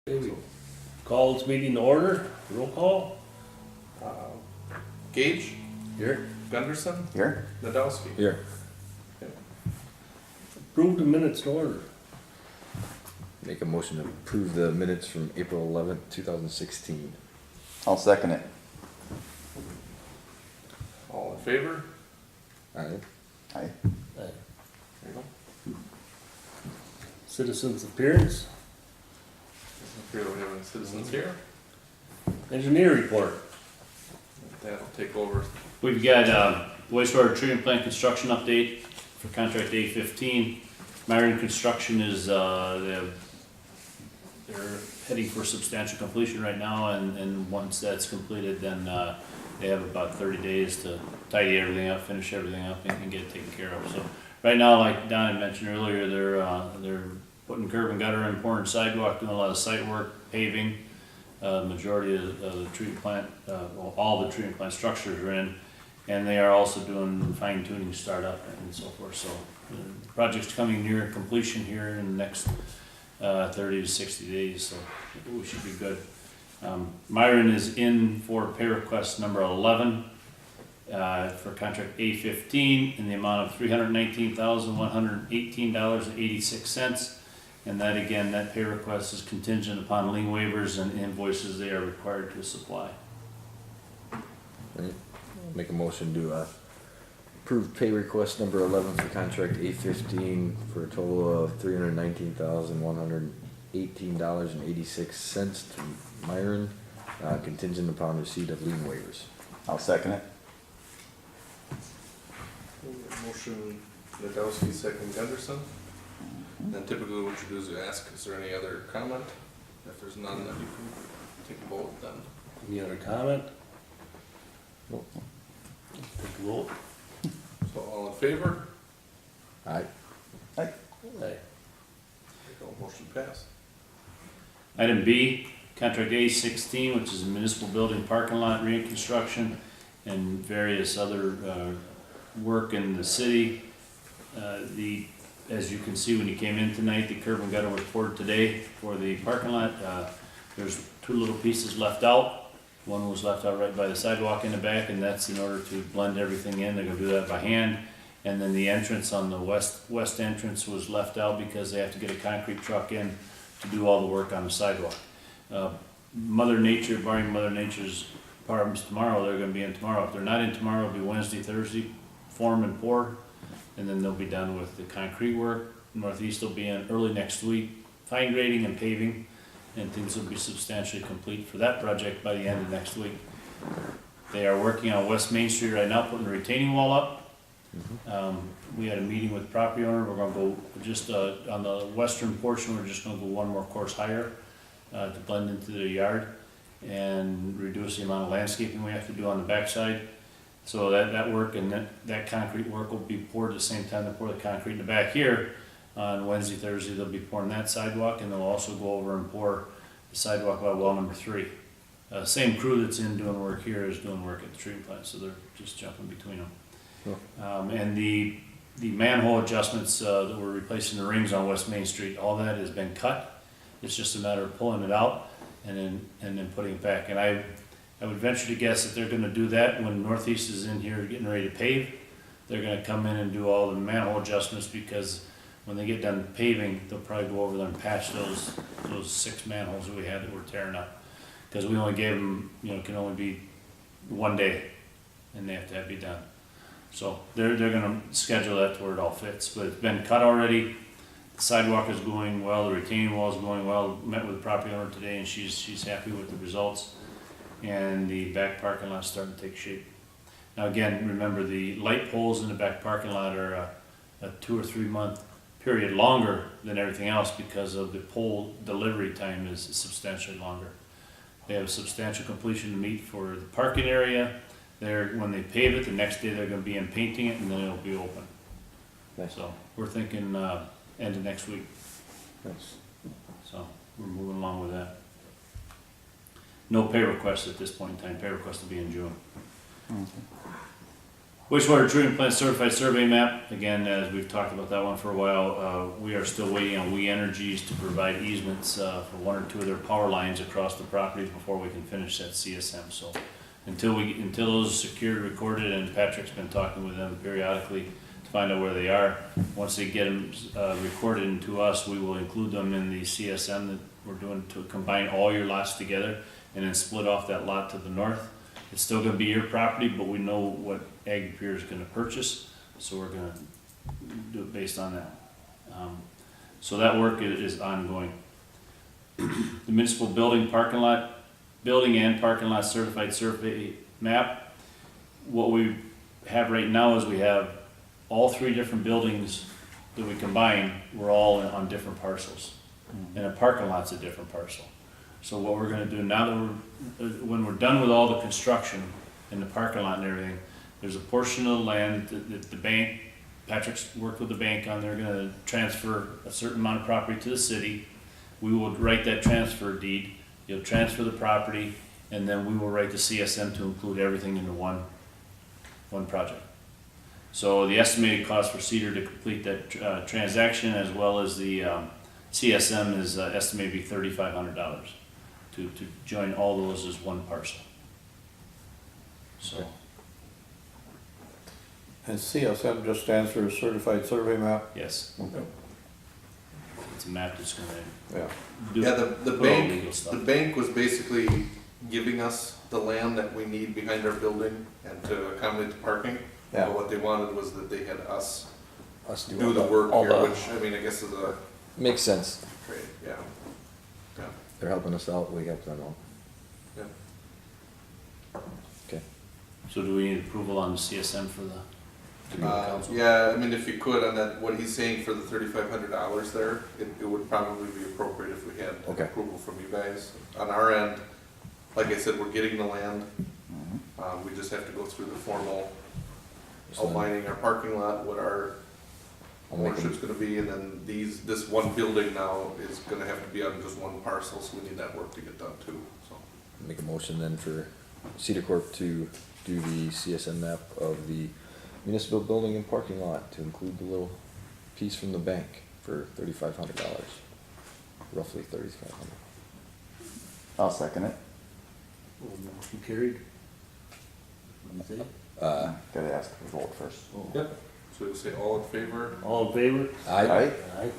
Okay, we call this meeting to order. Roll call. Gage, Here. Gunderson, Here? Nadowski. Here. Approve the minutes to order. Make a motion to approve the minutes from April 11th, 2016. I'll second it. All in favor? Aye. Aye. Aye. There you go. Citizens appearance. Doesn't appear we have any citizens here. Engineer report. That'll take over. We've got wastewater treatment plant construction update for contract A15. Myron Construction is, they're heading for substantial completion right now, and once that's completed, then they have about 30 days to tidy everything up, finish everything up, and get it taken care of. So right now, like Don had mentioned earlier, they're putting curb and gutter in, pouring sidewalk, doing a lot of site work, paving. Majority of the treatment plant, well, all the treatment plant structures are in, and they are also doing fine tuning startup and so forth. So the project's coming near completion here in the next 30 to 60 days, so we should be good. Myron is in for pay request number 11 for contract A15 in the amount of $319,118.86. And that, again, that pay request is contingent upon lien waivers and invoices they are required to supply. Make a motion to approve pay request number 11 for contract A15 for a total of $319,118.86 to Myron, contingent upon receipt of lien waivers. I'll second it. Motion Nadowski, second Gunderson. Then typically what you do is you ask, is there any other comment? If there's none, then you can take a vote then. Any other comment? Nope. Take a vote. So all in favor? Aye. Aye. There you go, motion passed. Item B, contract A16, which is a municipal building parking lot reconstruction and various other work in the city. As you can see when you came in tonight, the curb and gutter was poured today for the parking lot. There's two little pieces left out. One was left out right by the sidewalk in the back, and that's in order to blend everything in. They're gonna do that by hand. And then the entrance on the west entrance was left out because they have to get a concrete truck in to do all the work on the sidewalk. Mother Nature, barring Mother Nature's problems tomorrow, they're gonna be in tomorrow. If they're not in tomorrow, it'll be Wednesday, Thursday, form and pour. And then they'll be done with the concrete work. Northeast will be in early next week, fine grading and paving, and things will be substantially complete for that project by the end of next week. They are working on West Main Street right now, putting the retaining wall up. We had a meeting with the property owner. We're gonna go just on the western portion, we're just gonna go one more course higher to blend into the yard and reduce the amount of landscaping we have to do on the backside. So that work and that concrete work will be poured at the same time they pour the concrete in the back here. On Wednesday, Thursday, they'll be pouring that sidewalk, and they'll also go over and pour the sidewalk by well number 3. Same crew that's in doing work here is doing work at the treatment plant, so they're just jumping between them. And the manhole adjustments that we're replacing the rings on West Main Street, all that has been cut. It's just a matter of pulling it out and then putting it back. And I would venture to guess that they're gonna do that when Northeast is in here getting ready to pave. They're gonna come in and do all the manhole adjustments, because when they get done paving, they'll probably go over there and patch those 6 manholes that we had that were tearing up. Because we only gave them, can only be 1 day, and they have to have it be done. So they're gonna schedule that to where it all fits, but it's been cut already. The sidewalk is going well, the retaining wall is going well. Met with the property owner today, and she's happy with the results. And the back parking lot's starting to take shape. Now again, remember the light poles in the back parking lot are a 2 or 3 month period longer than everything else, because of the pole delivery time is substantially longer. They have a substantial completion to meet for the parking area. When they pave it, the next day they're gonna be in painting it, and then it'll be open. Nice. So we're thinking end of next week. Nice. So we're moving along with that. No pay requests at this point in time. Pay requests will be in June. Wastewater treatment plant certified survey map, again, as we've talked about that one for a while, we are still waiting on Weyauwega to provide easements, for one or two of their power lines across the property before we can finish that CSM, so. Until those are secured, recorded, and Patrick's been talking with them periodically to find out where they are. Once they get them, recorded into us, we will include them in the CSM that we're doing to combine all your lots together and then split off that lot to the north. It's still gonna be your property, but we know what Ag Pier is gonna purchase, so we're gonna do it based on that. So that work is ongoing. The municipal building and parking lot certified survey map. What we have right now is we have all three different buildings that we combine, we're all on different parcels. And a parking lot's a different parcel. So what we're gonna do now that when we're done with all the construction and the parking lot and everything, there's a portion of the land that the bank, Patrick's worked with the bank on, they're gonna transfer a certain amount of property to the city. We will write that transfer deed, you'll transfer the property, and then we will write the CSM to include everything into one project. So the estimated cost for Cedar to complete that transaction as well as the CSM is estimated to be $3,500 to join all those as one parcel. So, And CSM just stands for Certified Survey Map? yes. It's a map that's gonna Yeah. do Yeah, the put all legal bank, stuff. the bank was basically giving us the land that we need behind our building and to accommodate the parking. Yeah. But what they wanted was that they had us Us do the work all here, the- which, I mean, I guess is a Makes sense. trade, yeah. Yeah, They're helping us out, we help them out. yeah. Okay. So do we need approval on the CSM for the council? Yeah, I mean, if you could, on that, what he's saying for the $3,500 there, it would probably be appropriate if we had Okay. approval from you guys. On our end, like I said, we're getting the land, we just have to go through the formal So then outlining our parking lot, what our I'll make ownership's a, gonna be, and then this one building now is gonna have to be on just one parcel, so we need that work to get done too, so. make a motion then for Cedar Corp to do the CSM map of the municipal building and parking lot to include the little piece from the bank for $3,500. Roughly $3,500. I'll second it. Motion carried. What do you say? Gotta ask for vote first. Yep. So you'll say all in favor, All in favor? Aye. Aye.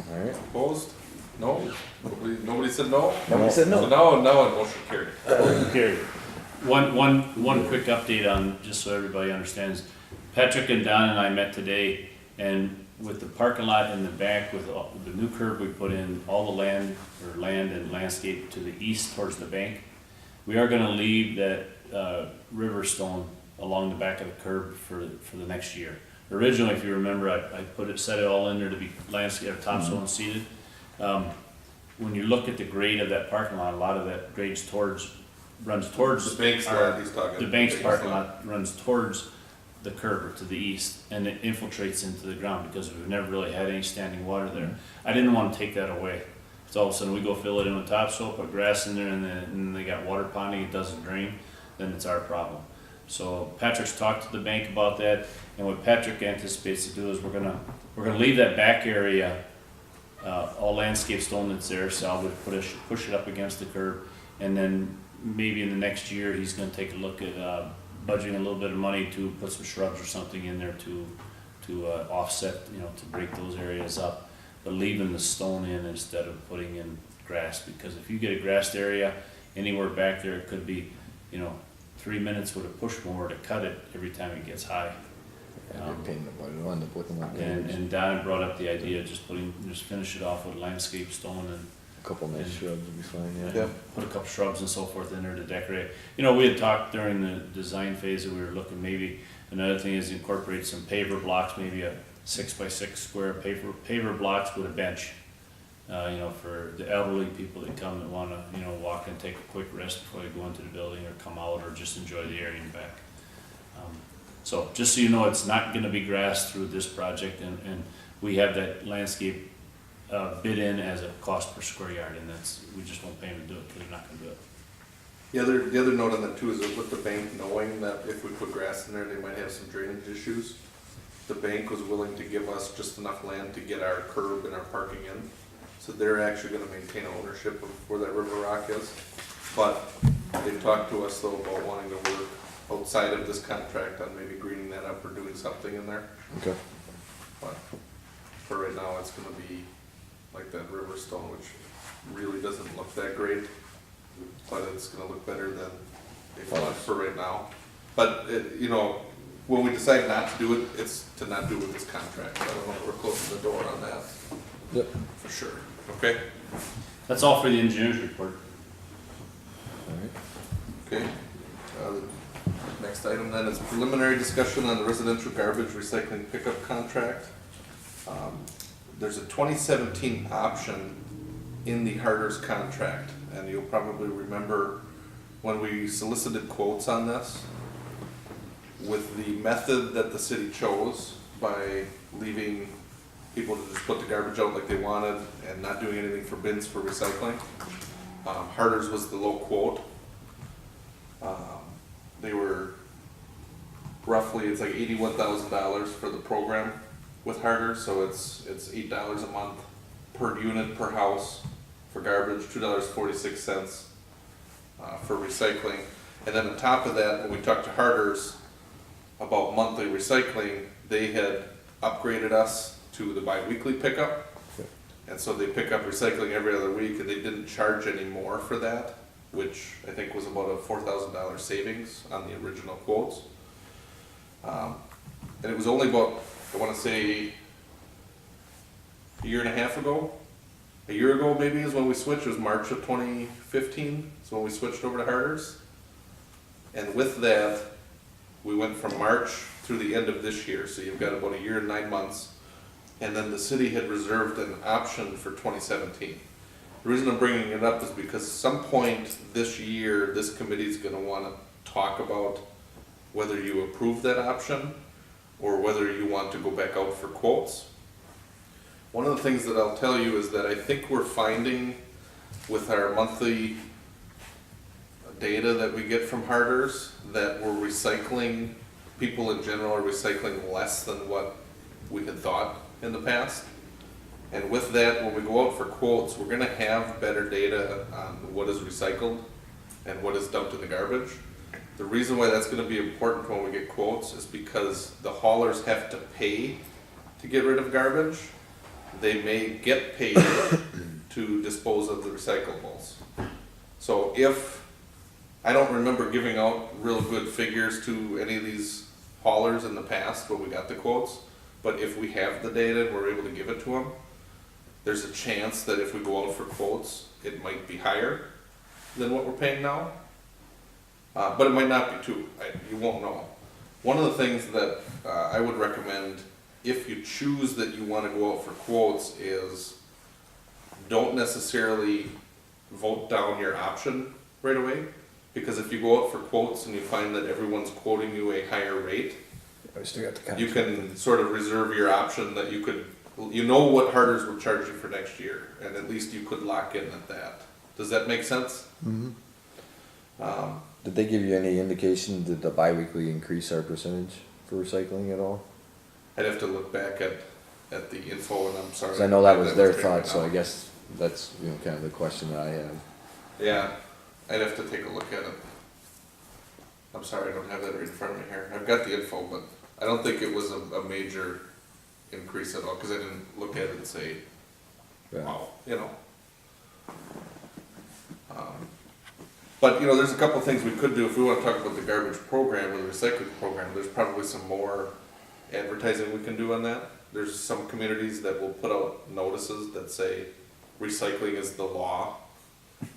Alright. opposed? No? Nobody said no? Nobody said So no. now motion carried. Motion carried. One quick update on, just so everybody understands. Patrick and Don and I met today, and with the parking lot in the back, with the new curb we put in, all the land and landscape to the east towards the bank, we are gonna leave that, river stone along the back of the curb for the next year. Originally, if you remember, I set it all in there to be landscape, topsoil and seeded. When you look at the grade of that parking lot, a lot of that runs towards. The bank's our- lot he's talking. The bank's parking lot runs towards the curb or to the east, and it infiltrates into the ground because we've never really had any standing water there. I didn't want to take that away. So all of a sudden we go fill it in with topsoil, put grass in there, and then they got water ponding, it doesn't drain, then it's our problem. So Patrick's talked to the bank about that, and what Patrick anticipates to do is we're gonna leave that back area, all landscape stone that's there, salvage, push it up against the curb, and then maybe in the next year, he's gonna take a look at, budgeting a little bit of money to put some shrubs or something in there to offset, to break those areas up, but leaving the stone in instead of putting in grass, because if you get a grassed area anywhere back there, it could be, 3 minutes with a push mower to cut it every time it gets high. Yeah, they're paying the money, they'll end up looking like And Don brought up the idea of just finish it off with landscape stone and a couple nice shrubs would be fine, yeah. Yep. put a couple shrubs and so forth in there to decorate. We had talked during the design phase that we were looking, maybe another thing is incorporate some paver blocks, maybe a 6x6 square paver blocks with a bench. For the elderly people that come that wanna, walk and take a quick rest before they go into the building or come out or just enjoy the area in the back. So just so you know, it's not gonna be grass through this project, and we have that landscape bid in as a cost per square yard, and we just won't pay them to do it, because they're not gonna do it. The other note on that too is that with the bank knowing that if we put grass in there, they might have some drainage issues. The bank was willing to give us just enough land to get our curb and our parking in. So they're actually gonna maintain ownership of where that river rock is. But they talked to us though about wanting to work outside of this contract on maybe greening that up or doing something in there. Okay. But for right now, it's gonna be like that river stone, which really doesn't look that great. But it's gonna look better than it was for right now. But it, you know, when we decide not to do it, it's to not do it with this contract. I don't know if we're closing the door on that, Yep. for sure. Okay? That's all for the engineer's report. Alright. Okay. The next item then is preliminary discussion on the residential garbage recycling pickup contract. There's a 2017 option in the Harder's contract, and you'll probably remember when we solicited quotes on this, with the method that the city chose by leaving people to just put the garbage out like they wanted and not doing anything for bins for recycling. Harder's was the low quote. They were roughly, it's like $81,000 for the program with Harder's, so it's $8 a month per unit per house for garbage, $2.46 for recycling. And then on top of that, when we talked to Harder's about monthly recycling, they had upgraded us to the bi-weekly pickup. Okay. And so they pick up recycling every other week, and they didn't charge any more for that, which I think was about a $4,000 savings on the original quotes. And it was only about, I wanna say, a year and a half ago. A year ago maybe is when we switched, it was March of 2015, is when we switched over to Harder's. And with that, we went from March through the end of this year, so you've got about a year and 9 months. And then the city had reserved an option for 2017. The reason I'm bringing it up is because at some point this year, this committee's gonna wanna talk about whether you approve that option or whether you want to go back out for quotes. One of the things that I'll tell you is that I think we're finding with our monthly data that we get from Harder's that we're recycling, people in general are recycling less than what we had thought in the past. And with that, when we go out for quotes, we're gonna have better data on what is recycled and what is dumped in the garbage. The reason why that's gonna be important when we get quotes is because the haulers have to pay to get rid of garbage. They may get paid to dispose of the recyclables. So if, I don't remember giving out real good figures to any of these haulers in the past when we got the quotes, but if we have the data and we're able to give it to them, there's a chance that if we go out for quotes, it might be higher than what we're paying now. But it might not be too, you won't know. One of the things that I would recommend if you choose that you want to go out for quotes is don't necessarily vote down your option right away. Because if you go out for quotes and you find that everyone's quoting you a higher rate, I still got the contract. you can sort of reserve your option that you could, you know what Harder's would charge you for next year, and at least you could lock in at that. Does that make sense? Mm-hmm. Did they give you any indication, did the bi-weekly increase our percentage for recycling at all? I'd have to look back at the info, and I'm sorry. 'Cause I know that was their right thought, so now. I guess that's, you know, kind of the question that I have. Yeah, I'd have to take a look at it. I'm sorry, I don't have that right in front of me here. I've got the info, but I don't think it was a major increase at all, because I didn't look at it and say, Yeah. wow, you know. But, you know, there's a couple of things we could do if we want to talk about the garbage program or the recycling program. There's probably some more advertising we can do on that. There's some communities that will put out notices that say recycling is the law.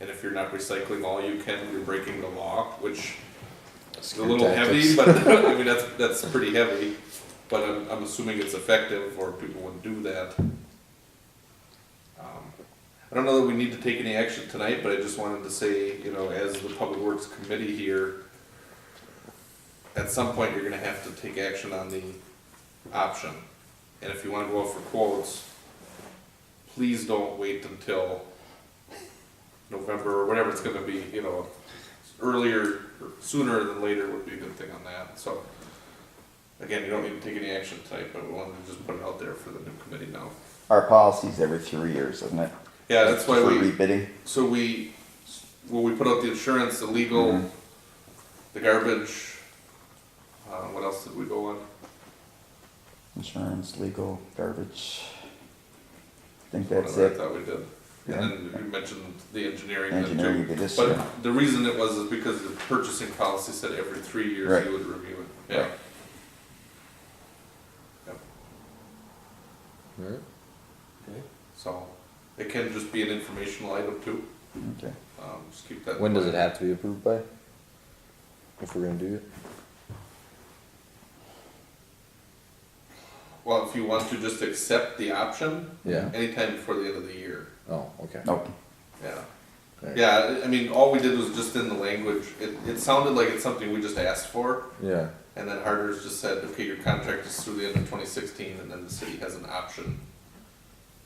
And if you're not recycling all you can, you're breaking the law, which is a little heavy, but I mean, that's pretty heavy. But I'm assuming it's effective or people would do that. I don't know that we need to take any action tonight, but I just wanted to say, you know, as the Public Works Committee here, at some point you're gonna have to take action on the option. And if you wanna go out for quotes, please don't wait until November or whatever it's gonna be, you know, earlier, or sooner than later would be a good thing on that, so. Again, you don't need to take any action tonight, but we wanted to just put it out there for the new committee now. Our policy's every 3 years, isn't it? Yeah, that's why For we, rebidding. so we put out the insurance, the legal, Mhm. the garbage, what else did we go on? Insurance, legal, garbage. I think What that's other I it. thought we did. Yeah. And then you mentioned the engineering then Engineering too. did this year. But the reason it was is because the purchasing policy said every 3 years Right. you would review it. Yeah. Right. Yep. Alright. So it can just be an informational item too. Okay. Just keep that. in When does it mind. have to be approved by? If we're gonna do it? Well, if you want to just accept the option, Yeah. anytime before the end of the year. Oh, okay. Nope. Yeah. Alright. Yeah, I mean, all we did was just in the language, it sounded like it's something we just asked for, Yeah, and then Harder's just said, okay, your contract is through the end of 2016, and then the city has an option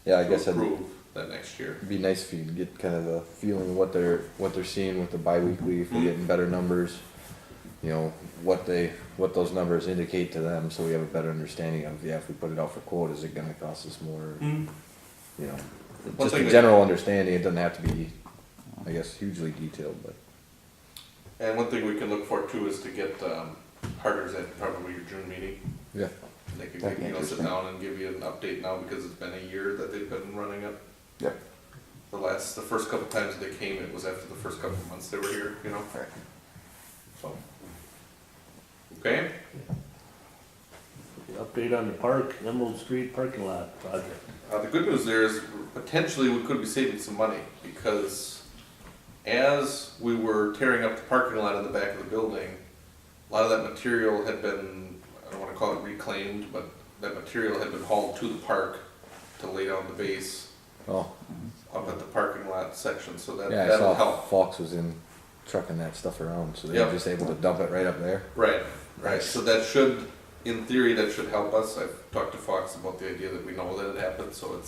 yeah, I to guess it'd approve that next year. be nice if you could get kind of a feeling of what they're seeing with the bi-weekly, if they're getting better numbers. You know, what those numbers indicate to them, so we have a better understanding of, yeah, if we put it out for quote, is it gonna cost us more? You know, One just thing a that- general understanding, it doesn't have to be, I guess, hugely detailed, but. And one thing we can look for too is to get Harder's at probably your June meeting. Yeah. They could, That'd be sit interesting. down and give you an update now, because it's been a year that they've been running it. Yep. The first couple times they came, it was after the first couple of months they were here, you know, Right. so. Okay? Update on the park, Emerald Street parking lot project. The good news there is potentially we could be saving some money, because as we were tearing up the parking lot in the back of the building, a lot of that material had been, I don't wanna call it reclaimed, but that material had been hauled to the park to lay down the base Oh, up at the parking lot section, so yeah, I that'll saw help. Fox was in trucking that stuff around, so they Yep. were just able to dump it right up there. Right, right, Nice. so that should, in theory, that should help us. I've talked to Fox about the idea that we know that it happened, so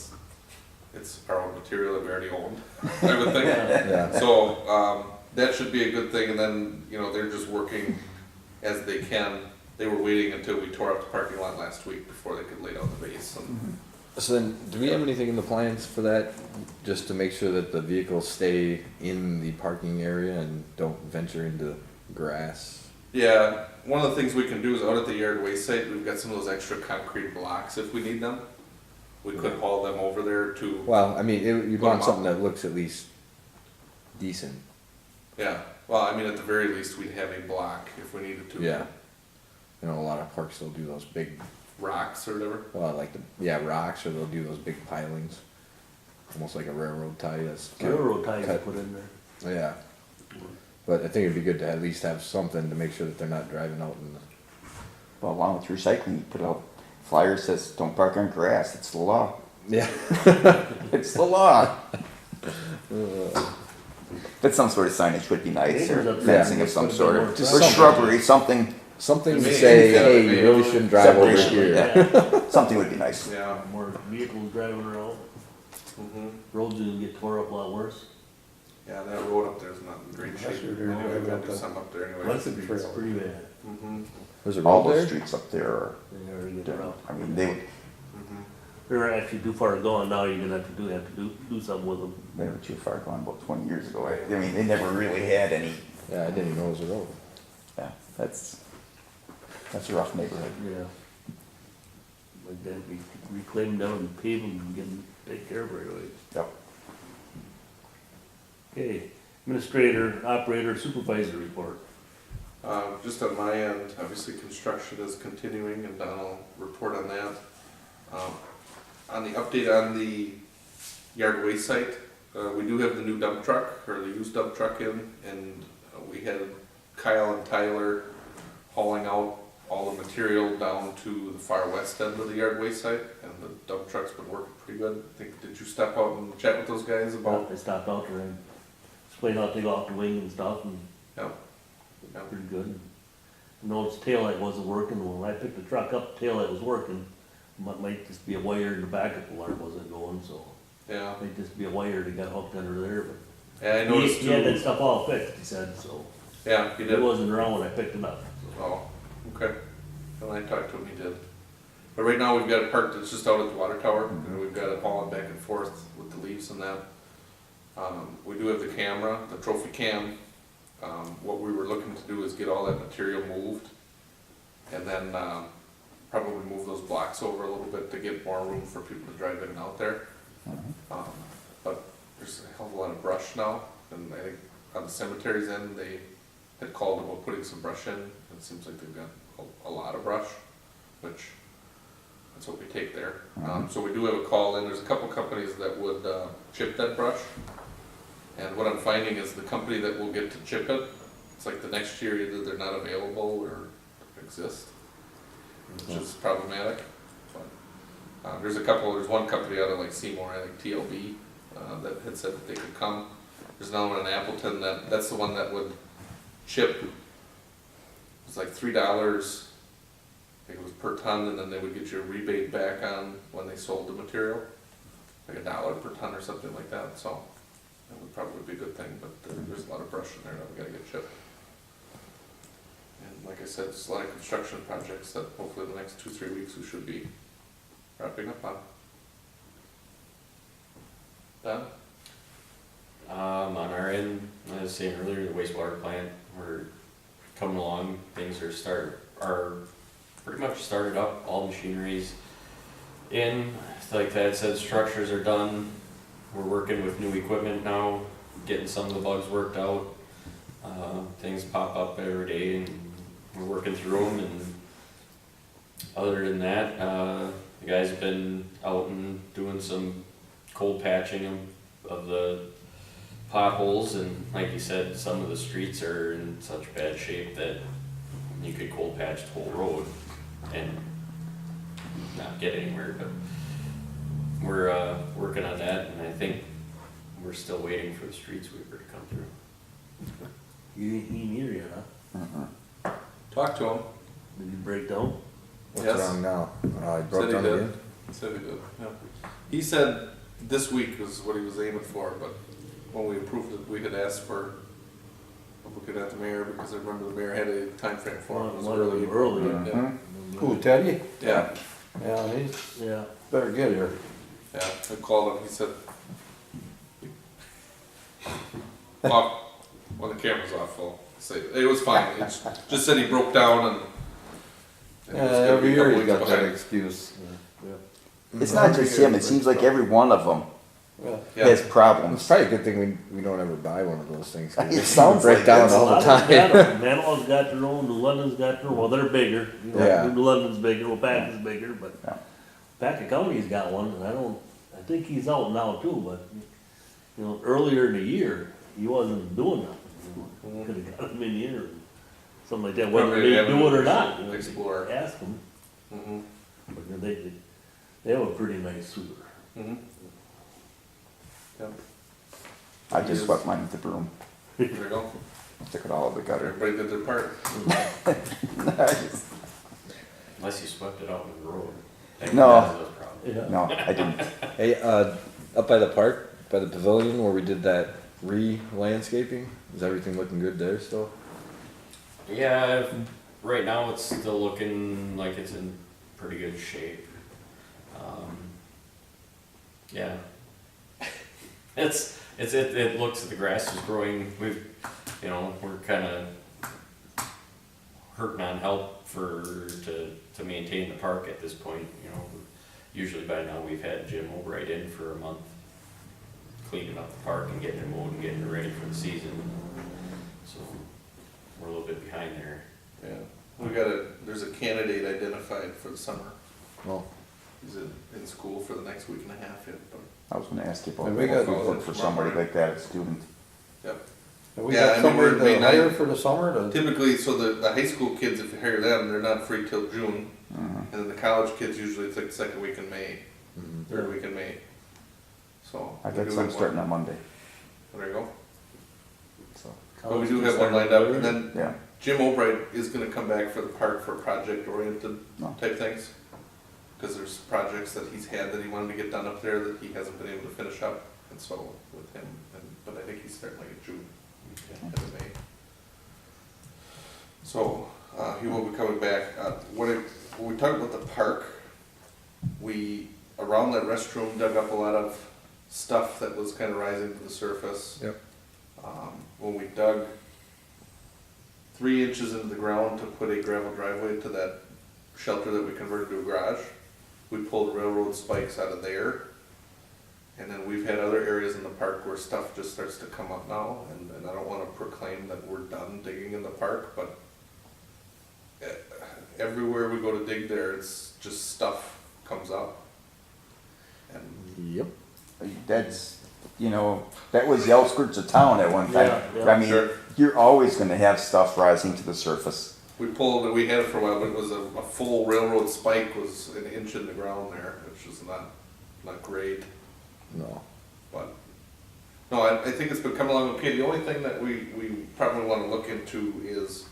it's our own material that we already owned, I would think. Yeah, So, that should be a good thing, and then, you know, they're just working as they can. They were waiting until we tore up the parking lot last week before they could lay down the base. And so then, do we have anything in the plans for that, just to make sure that the vehicles stay in the parking area and don't venture into grass? yeah, one of the things we can do is out at the yard waste site, we've got some of those extra concrete blocks if we need them. We could haul them over there to, Well, I mean, you Put want 'em something up. that looks at least decent. yeah, well, I mean, at the very least, we'd have a block if we needed to. Yeah. You know, a lot of parks, they'll do those big, Rocks or whatever. well, like rocks, or they'll do those big pilings. Almost like a railroad tie, that's kind of- Railroad ties cut. put in there. Yeah. But I think it'd be good to at least have something to make sure that they're not driving out in the, Well, along with recycling, you put out flyer says, don't park on grass, it's the law. yeah. It's the law. But some sort of signage would be nice, Neighbors or up there fencing of some would be sort, more or Just something. shrubbery, something, Something to Maybe say, instead of hey, you maybe really shouldn't drive over separation, here. yeah. Something would be nice. Yeah. More vehicles driving around, Mm-hmm. roads are gonna get tore up a lot worse. Yeah, that road up there is not in great Yes, shape. you're doing Anyway, we gotta about do that. something up there anyway. Pleasant It's Trail. pretty bad. Mm-hmm. There's a All road those there? streets up there are, They already get rough. I mean, they Mm-hmm. They're actually too far gone now, you're gonna have to do something with them. were too far gone about 20 years ago. I mean, they never really had any, Yeah, I didn't even know it was a road. yeah, that's a rough neighborhood. Yeah. Like that, we reclaim them and pave them and get them, take care of it right away. Yep. Okay, administrator, operator, supervisor report. Just on my end, obviously construction is continuing, and Don will report on that. On the update on the yard waste site, we do have the new dump truck, or the used dump truck in, and we had Kyle and Tyler hauling out all the material down to the far west end of the yard waste site, and the dump truck's been working pretty good. I think, did you step out and chat with those guys about? I stopped out there and explained how to take off the wing and stuff, and Yeah. Yeah. pretty good. No, its taillight wasn't working, when I picked the truck up, the taillight was working. Might just be a wire in the backup alarm wasn't going, so Yeah, might just be a wire that got hooked under there, but and I noticed he had that too, stuff all fixed, he said, so. Yeah, he He did. wasn't around when I picked it up. Oh, okay. When I talked to him, he did. But right now, we've got it parked, it's just out at the water tower, and we've got it hauling back and forth with the leaves and that. We do have the camera, the trophy cam. What we were looking to do is get all that material moved, and then, probably move those blocks over a little bit to get more room for people to drive in and out there. But there's a hell of a lot of brush now, and I think on the cemetery's end, they had called about putting some brush in. It seems like they've got a lot of brush, which, that's what we take there. So we do have a call in, there's a couple companies that would chip that brush. And what I'm finding is the company that will get to chip it, it's like the next year either they're not available or exist, which is problematic. But, there's one company out of like Seymour, I think TLB, that had said that they could come. There's another one in Appleton, that's the one that would chip. It's like $3, I think it was per ton, and then they would get you a rebate back on when they sold the material, like $1 per ton or something like that, so that would probably be a good thing, but there's a lot of brush in there that we gotta get chipped. And like I said, there's a lot of construction projects that hopefully in the next 2-3 weeks we should be wrapping up on. Don? On our end, as I was saying earlier, the wastewater plant, we're coming along, things are pretty much started up, all machinery's in, like Thad said, structures are done. We're working with new equipment now, getting some of the bugs worked out. Things pop up every day and we're working through them, and other than that, the guys have been out and doing some cold patching of the potholes, and like you said, some of the streets are in such bad shape that you could cold patch the whole road and not get anywhere, but we're working on that, and I think we're still waiting for the street sweeper to come through. He ain't here yet, huh? Talk to him. Did he break down? What's Yes. wrong now? I Said broke he down did. again? Said he did, yeah. He said this week was what he was aiming for, but when we approved it, we had asked for, looking at the mayor, because I remember the mayor had a time frame for it. It was early. Early. Yeah. Who, Teddy? Yeah, Yeah, he's, Yeah. better get here. yeah, I called him, he said, well, when the camera's off, I'll say, it was fine, it's just said he broke down and. Yeah, it was gonna every be a year couple you got weeks that behind. excuse. It's not just him, it seems like every one of them Yeah. Yeah. has It's problems. probably a good thing we don't ever buy one of those things. 'cause It they sounds break like down it's all the time. Manawha's got their own, New London's got their own, well, they're bigger. You know, Yeah. New London's bigger, Weyauwega is bigger, but Yeah. Packer County's got one, and I think he's out now too, but, you know, earlier in the year, he wasn't doing nothing. You know. Could've got him in here, and something like that, whether Probably they have do it or an not. you know, Explorer. Ask them, Mhm, but they have a pretty nice sweeper. mhm. Yeah, I just swept mine with the broom, there you go, took it all out of the gutter. everybody did their part. Nice. Unless you swept it out in the road. That No. causes those problems. Yeah. No, I didn't. Hey, up by the park, by the pavilion where we did that re-landscaping, is everything looking good there still? Yeah, right now it's still looking like it's in pretty good shape. Yeah. It looks, the grass is growing, we're kinda hurting on help to maintain the park at this point, you know. Usually by now we've had Jim Albright in for a month, cleaning up the park and getting it mowed and getting it ready for the season. So, we're a little bit behind there. Yeah, there's a candidate identified for the summer. Well, He's in school for the next week and a half yet, but, I was gonna ask you about And we that, got- if you look for somebody like that, a student. yep. And we Yeah, I got mean, somebody we're- to hire for the summer to, Typically, so the high school kids, if you hire them, they're not free till June, and then the college kids, usually it's like the second week in May, third week in May. So. I we got do some have starting one. on Monday, There you go. so, But we do have one lined up, and then yeah. Jim Albright is gonna come back for the park for project-oriented No. type things. Cause there's projects that he's had that he wanted to get done up there that he hasn't been able to finish up, and so with him, but I think he's starting like in June, end of May. So, he will be coming back. When we talk about the park, we, around that restroom, dug up a lot of stuff that was kind of rising to the surface. Yep. When we dug 3 inches into the ground to put a gravel driveway to that shelter that we converted to a garage, we pulled railroad spikes out of there. And then we've had other areas in the park where stuff just starts to come up now, and I don't wanna proclaim that we're done digging in the park, but everywhere we go to dig there, it's just stuff comes up. And Yep. That's, that was the outskirts of town at one time. Yeah, yeah. I mean, Sure. you're always gonna have stuff rising to the surface. we had it for a while, but it was a full railroad spike was an inch in the ground there, which is not great. No. But, no, I think it's been coming along okay. The only thing that we probably wanna look into is,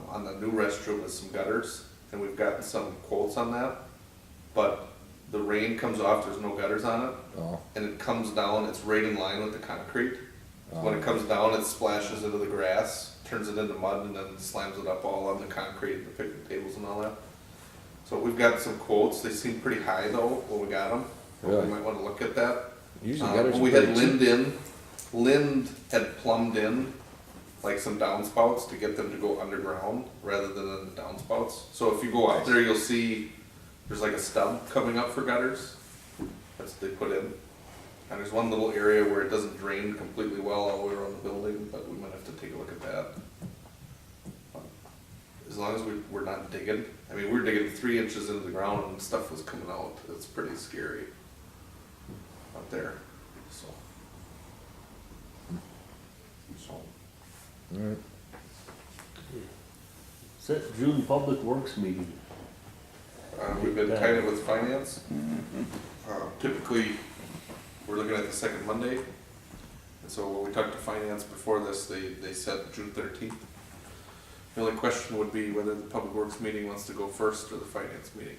on the new restroom is some gutters, and we've gotten some quotes on that. But the rain comes off, there's no gutters on it, Oh. and it comes down, it's right in line with the concrete. When Oh. it comes down, it splashes into the grass, turns it into mud, and then slams it up all on the concrete, the picnic tables and all that. So we've got some quotes, they seem pretty high though, when we got them. Really? We might wanna look at that. Usually gutters When are we had pretty cheap. Lind had plumbed in like some downspouts to get them to go underground rather than in the downspouts. So if you go out there, you'll see there's like a stub coming up for gutters. That's what they put in. And there's one little area where it doesn't drain completely well all the way around the building, but we might have to take a look at that. As long as we're not digging, I mean, we're digging 3 inches into the ground and stuff was coming out. It's pretty scary up there, so. Alright. Set June Public Works meeting. We've been tied in with finance. Typically, we're looking at the second Monday. And so when we talked to finance before this, they said June 13th. The only question would be whether the public works meeting wants to go first or the finance meeting.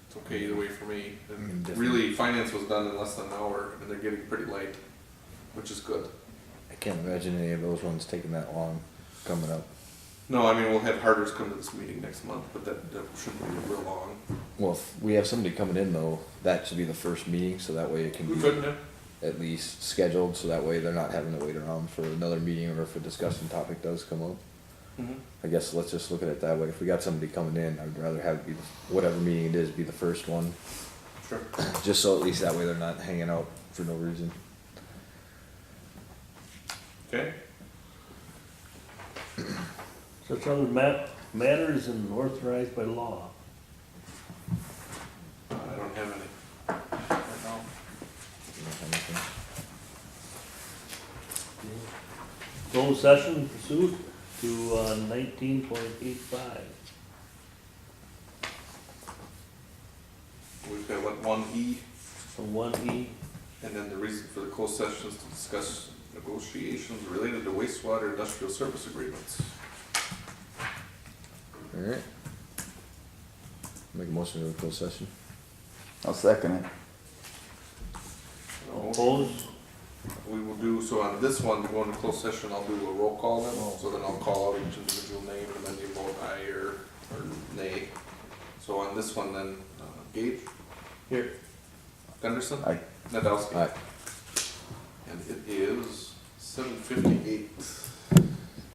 It's okay either way for me. And really, finance was done in less than an hour, and they're getting pretty light, which is good. I can't imagine any of those ones taking that long coming up. No, I mean, we'll have Harders come to this meeting next month, but that shouldn't be real long. Well, if we have somebody coming in though, that should be the first meeting, so that way it can We be couldn't have. at least scheduled, so that way they're not having to wait around for another meeting, or if a discussion topic does come up. I guess let's just look at it that way. If we got somebody coming in, I'd rather have it be, whatever meeting it is, be the first one, Sure. just so at least that way they're not hanging out for no reason. Okay. Such other matters and authorized by law. I don't have any right now. You don't have anything? Closed session pursuit to 19.85. We've got what, 1E, So 1E, and then the reason for the closed session is to discuss negotiations related to wastewater industrial service agreements. Alright. Make a motion to go to closed session. I'll second it. opposed? We will do, so on this one, to go into closed session, I'll do a roll call then, so then I'll call out each individual name and then you vote aye or nay. So on this one then, Gage, Here. Gunderson, Aye. Nadowski. Aye. And it is 7:58.